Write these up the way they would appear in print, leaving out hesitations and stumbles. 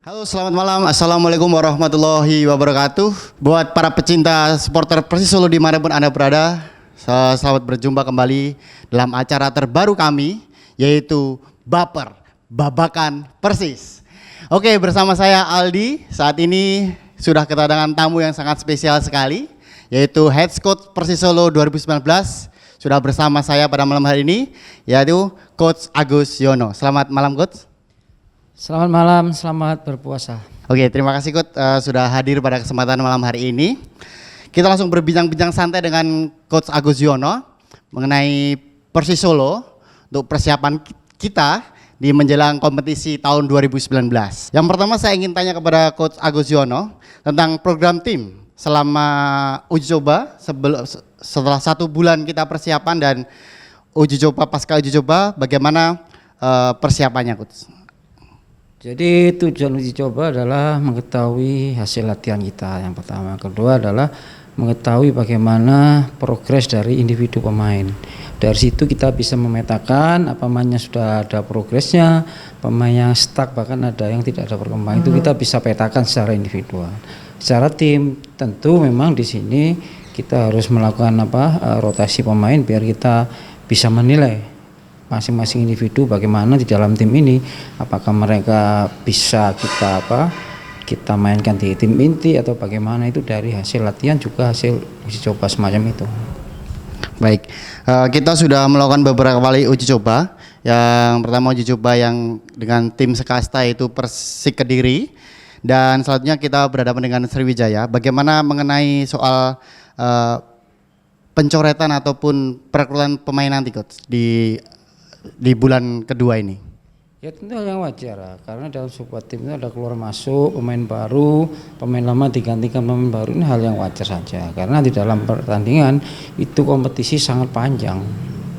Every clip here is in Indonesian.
Halo, selamat malam. Assalamualaikum warahmatullahi wabarakatuh. Buat para pecinta supporter Persis Solo dimanapun Anda berada, selamat berjumpa kembali dalam acara terbaru kami, yaitu Baper, Babakan Persis. Oke, bersama saya Aldi. Saat ini sudah kedatangan tamu yang sangat spesial sekali, yaitu Head Coach Persis Solo 2019. Sudah bersama saya pada malam hari ini, yaitu Coach Agus Yono. Selamat malam, Coach. Selamat malam, selamat berpuasa. Oke, terima kasih Coach sudah hadir pada kesempatan malam hari ini. Kita langsung berbincang-bincang santai dengan Coach Agus Yono mengenai Persis Solo untuk persiapan kita di menjelang kompetisi tahun 2019. Yang pertama saya ingin tanya kepada Coach Agus Yono tentang program tim selama uji coba setelah 1 bulan kita persiapan dan uji coba pasca uji coba, bagaimana persiapannya, Coach? Jadi tujuan uji coba adalah mengetahui hasil latihan kita yang pertama. Kedua adalah mengetahui bagaimana progres dari individu pemain. Dari situ kita bisa memetakan apa pemainnya sudah ada progresnya, pemain yang stuck bahkan ada yang tidak ada perkembangan. Itu kita bisa petakan secara individual. Secara tim tentu memang di sini kita harus melakukan rotasi pemain biar kita bisa menilai masing-masing individu bagaimana di dalam tim ini, apakah mereka bisa kita mainkan di tim inti atau bagaimana, itu dari hasil latihan juga hasil uji coba semacam itu. Baik, kita sudah melakukan beberapa kali uji coba. Yang pertama uji coba yang dengan tim sekasta itu Persik Kediri, dan selanjutnya kita berhadapan dengan Sriwijaya. Bagaimana mengenai soal pencoretan ataupun perekrutan pemain nanti, Coach, di bulan kedua ini? Ya tentu hal yang wajar, karena dalam sebuah tim itu ada keluar masuk pemain baru, pemain lama digantikan pemain baru, ini hal yang wajar saja. Karena di dalam pertandingan itu kompetisi sangat panjang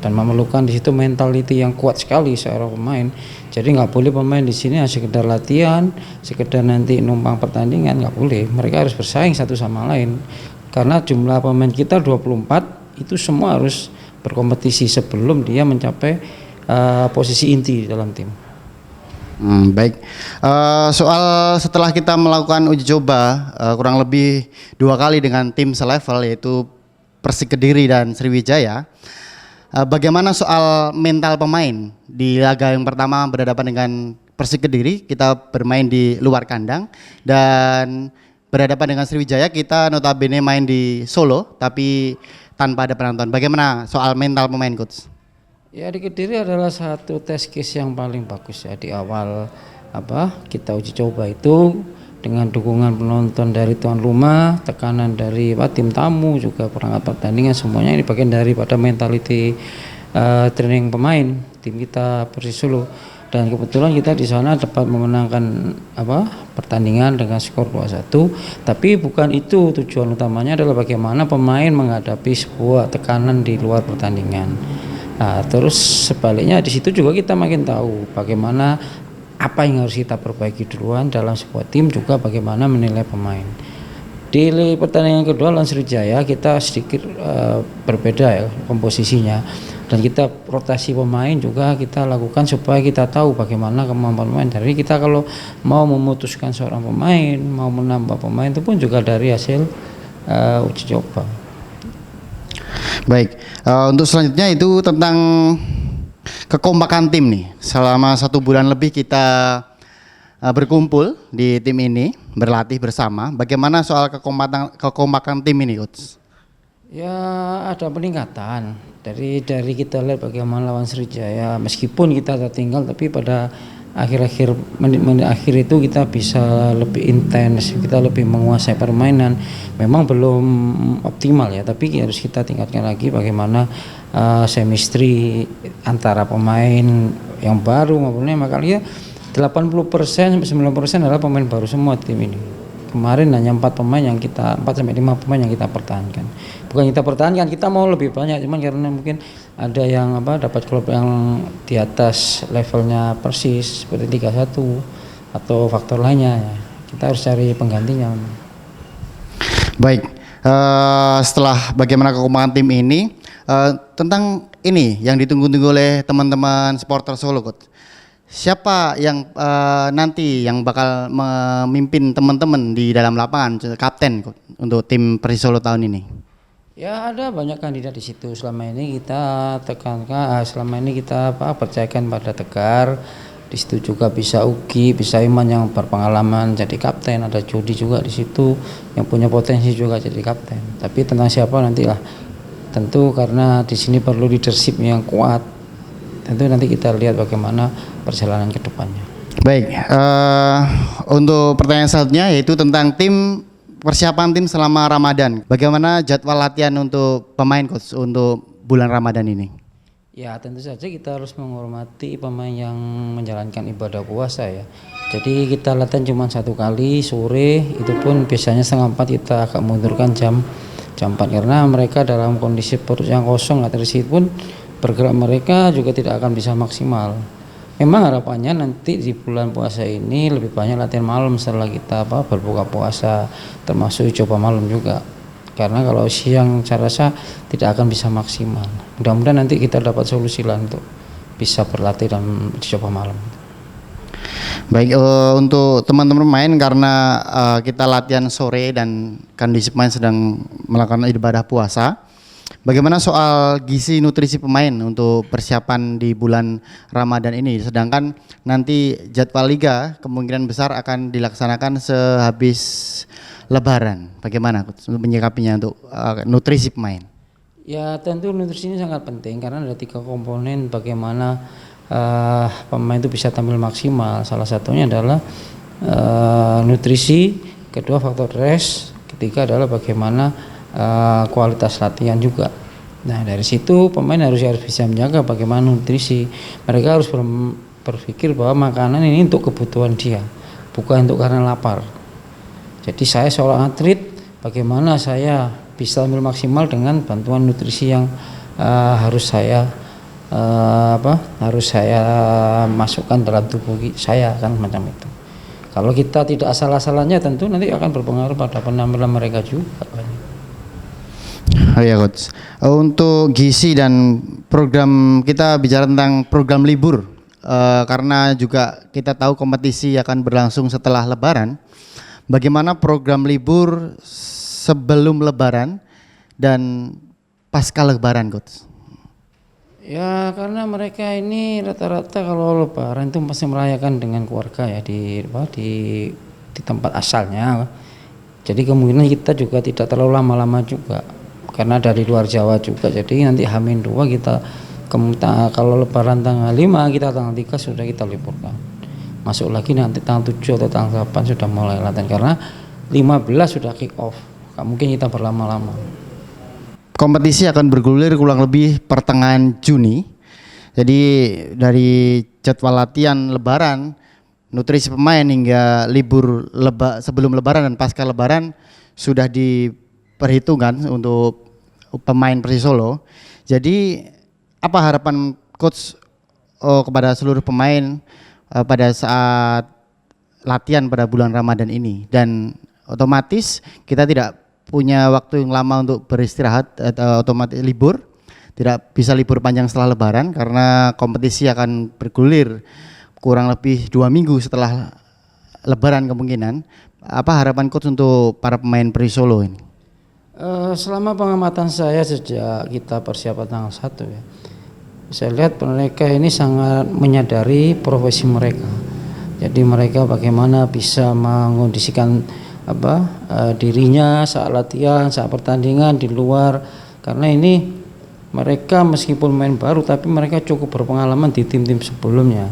dan memerlukan di situ mentality yang kuat sekali seorang pemain. Jadi nggak boleh pemain di sini hanya sekedar latihan, sekedar nanti numpang pertandingan, nggak boleh. Mereka harus bersaing satu sama lain. Karena jumlah pemain kita 24, itu semua harus berkompetisi sebelum dia mencapai posisi inti dalam tim. Baik, soal setelah kita melakukan uji coba kurang lebih 2 kali dengan tim selevel yaitu Persik Kediri dan Sriwijaya, bagaimana soal mental pemain di laga yang pertama berhadapan dengan Persik Kediri, kita bermain di luar kandang, dan berhadapan dengan Sriwijaya kita notabene main di Solo tapi tanpa ada penonton. Bagaimana soal mental pemain, Coach? Ya, di Kediri adalah satu test case yang paling bagus ya di awal kita uji coba itu, dengan dukungan penonton dari tuan rumah, tekanan dari tim tamu, juga perangkat pertandingan, semuanya ini bagian daripada mentality training pemain tim kita Persis Solo. Dan kebetulan kita di sana dapat memenangkan pertandingan dengan skor 2-1. Tapi bukan itu tujuan utamanya, adalah bagaimana pemain menghadapi sebuah tekanan di luar pertandingan. Nah, terus sebaliknya di situ juga kita makin tahu bagaimana apa yang harus kita perbaiki duluan dalam sebuah tim, juga bagaimana menilai pemain. Di pertandingan kedua lawan Sriwijaya kita sedikit berbeda ya komposisinya, dan kita rotasi pemain juga kita lakukan supaya kita tahu bagaimana kemampuan pemain. Jadi kita kalau mau memutuskan seorang pemain, mau menambah pemain, itu pun juga dari hasil uji coba. Baik, untuk selanjutnya itu tentang kekompakan tim nih. Selama 1 bulan lebih kita berkumpul di tim ini, berlatih bersama. Bagaimana soal kekompakan tim ini, Coach? Ya, ada peningkatan dari kita lihat bagaimana lawan Sriwijaya. Meskipun kita tertinggal, tapi pada menit-menit akhir itu kita bisa lebih intens, kita lebih menguasai permainan. Memang belum optimal ya, tapi harus kita tingkatkan lagi bagaimana chemistry antara pemain yang baru maupun yang makanya 80% sampai 90% adalah pemain baru semua tim ini. Kemarin hanya 4 sampai 5 pemain yang kita pertahankan. Bukan kita pertahankan, kita mau lebih banyak, cuman karena mungkin ada yang dapat klub yang di atas levelnya Persis seperti 31 atau faktor lainnya ya. Kita harus cari penggantinya. Baik, setelah bagaimana kekompakan tim ini, tentang ini yang ditunggu-tunggu oleh teman-teman supporter Solo, Coach. siapa yang nanti yang bakal memimpin teman-teman di dalam lapangan, kapten untuk tim Persisolo tahun ini? Ya ada banyak kandidat di situ. Selama ini kita tekankan, selama ini kita percayakan pada Tegar. Di situ juga bisa Ugi, bisa Iman yang berpengalaman jadi kapten. Ada Jody juga di situ yang punya potensi juga jadi kapten. Tapi tentang siapa nantilah. Tentu karena di sini perlu leadership yang kuat. Tentu nanti kita lihat bagaimana perjalanan ke depannya. Baik, untuk pertanyaan selanjutnya yaitu tentang persiapan tim selama Ramadan. Bagaimana jadwal latihan untuk pemain coach untuk bulan Ramadan ini? Ya tentu saja kita harus menghormati pemain yang menjalankan ibadah puasa ya. Jadi kita latihan cuma 1 kali sore, itu pun biasanya 3:30 kita agak mundurkan jam 4 karena mereka dalam kondisi perut yang kosong atau pun bergerak mereka juga tidak akan bisa maksimal. Memang harapannya nanti di bulan puasa ini lebih banyak latihan malam setelah kita berbuka puasa, termasuk coba malam juga. Karena kalau siang saya rasa tidak akan bisa maksimal. Mudah-mudahan nanti kita dapat solusi lah untuk bisa berlatih dan dicoba malam. Baik, untuk teman-teman pemain karena kita latihan sore dan kondisi pemain sedang melakukan ibadah puasa. Bagaimana soal gizi nutrisi pemain untuk persiapan di bulan Ramadan ini? Sedangkan nanti jadwal liga kemungkinan besar akan dilaksanakan sehabis Lebaran. Bagaimana untuk menyikapinya untuk nutrisi pemain? Ya tentu nutrisi ini sangat penting karena ada 3 komponen bagaimana pemain itu bisa tampil maksimal. Salah satunya adalah nutrisi, kedua faktor rest, ketiga adalah bagaimana kualitas latihan juga. Nah dari situ pemain harus bisa menjaga bagaimana nutrisi. Mereka harus berpikir bahwa makanan ini untuk kebutuhan dia, bukan untuk karena lapar. Jadi saya seorang atlet, bagaimana saya bisa tampil maksimal dengan bantuan nutrisi yang harus saya masukkan dalam tubuh saya, kan macam itu. Kalau kita tidak asal-asalannya tentu nanti akan berpengaruh pada penampilan mereka juga. Oh ya coach, untuk gizi dan program, kita bicara tentang program libur karena juga kita tahu kompetisi akan berlangsung setelah Lebaran. Bagaimana program libur sebelum Lebaran dan pasca Lebaran coach? Ya karena mereka ini rata-rata kalau Lebaran itu pasti merayakan dengan keluarga ya di tempat asalnya. Jadi kemungkinan kita juga tidak terlalu lama-lama juga. Karena dari luar Jawa juga, jadi nanti H-2 kita kalau Lebaran tanggal 5 kita tanggal 3 sudah kita liburkan, masuk lagi nanti tanggal 7 atau tanggal 8 sudah mulai latihan karena 15 sudah kick off, gak mungkin kita berlama-lama. Kompetisi akan bergulir kurang lebih pertengahan Juni, jadi dari jadwal latihan Lebaran, nutrisi pemain hingga libur sebelum Lebaran dan pasca Lebaran sudah diperhitungkan untuk pemain Persisolo. Jadi apa harapan coach kepada seluruh pemain pada saat latihan pada bulan Ramadan ini? Dan otomatis kita tidak punya waktu yang lama untuk beristirahat, otomatis libur, tidak bisa libur panjang setelah Lebaran karena kompetisi akan bergulir kurang lebih 2 minggu setelah Lebaran kemungkinan. Apa harapan coach untuk para pemain Persisolo ini? Selama pengamatan saya sejak kita persiapan tanggal 1 ya, saya lihat mereka ini sangat menyadari profesi mereka. Jadi mereka bagaimana bisa mengondisikan dirinya saat latihan, saat pertandingan di luar. Karena ini mereka meskipun main baru tapi mereka cukup berpengalaman di tim-tim sebelumnya.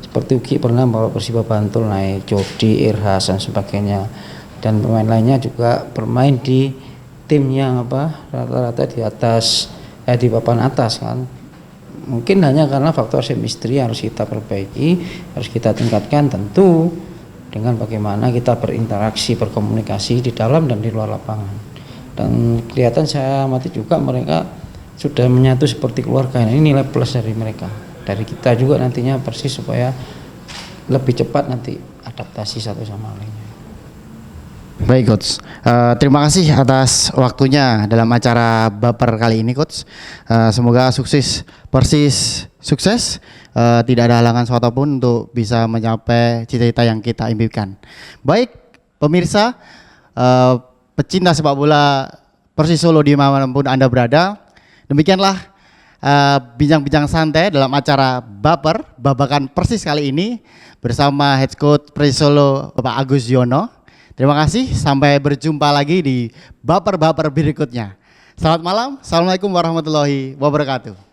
Seperti Ugi pernah bawa Persiba Bantul naik, Jody, Irhas dan sebagainya. Dan pemain lainnya juga bermain di tim yang rata-rata di atas di papan atas kan. Mungkin hanya karena faktor chemistry yang harus kita perbaiki, harus kita tingkatkan tentu dengan bagaimana kita berinteraksi, berkomunikasi di dalam dan di luar lapangan. Dan kelihatan saya amati juga mereka sudah menyatu seperti keluarga. Ini nilai plus dari mereka, dari kita juga nantinya Persis supaya lebih cepat nanti adaptasi satu sama lainnya. Baik coach, terima kasih atas waktunya dalam acara Baper kali ini coach. Semoga Persis sukses tidak ada halangan suatu pun untuk bisa mencapai cita-cita yang kita impikan. Baik pemirsa, pecinta sepak bola Persis Solo dimanapun Anda berada, demikianlah bincang-bincang santai dalam acara Babakan Persis kali ini bersama Head Coach Persis Solo Bapak Agus Yono. Terima kasih, sampai berjumpa lagi di Baper berikutnya. Selamat malam, Assalamualaikum warahmatullahi wabarakatuh.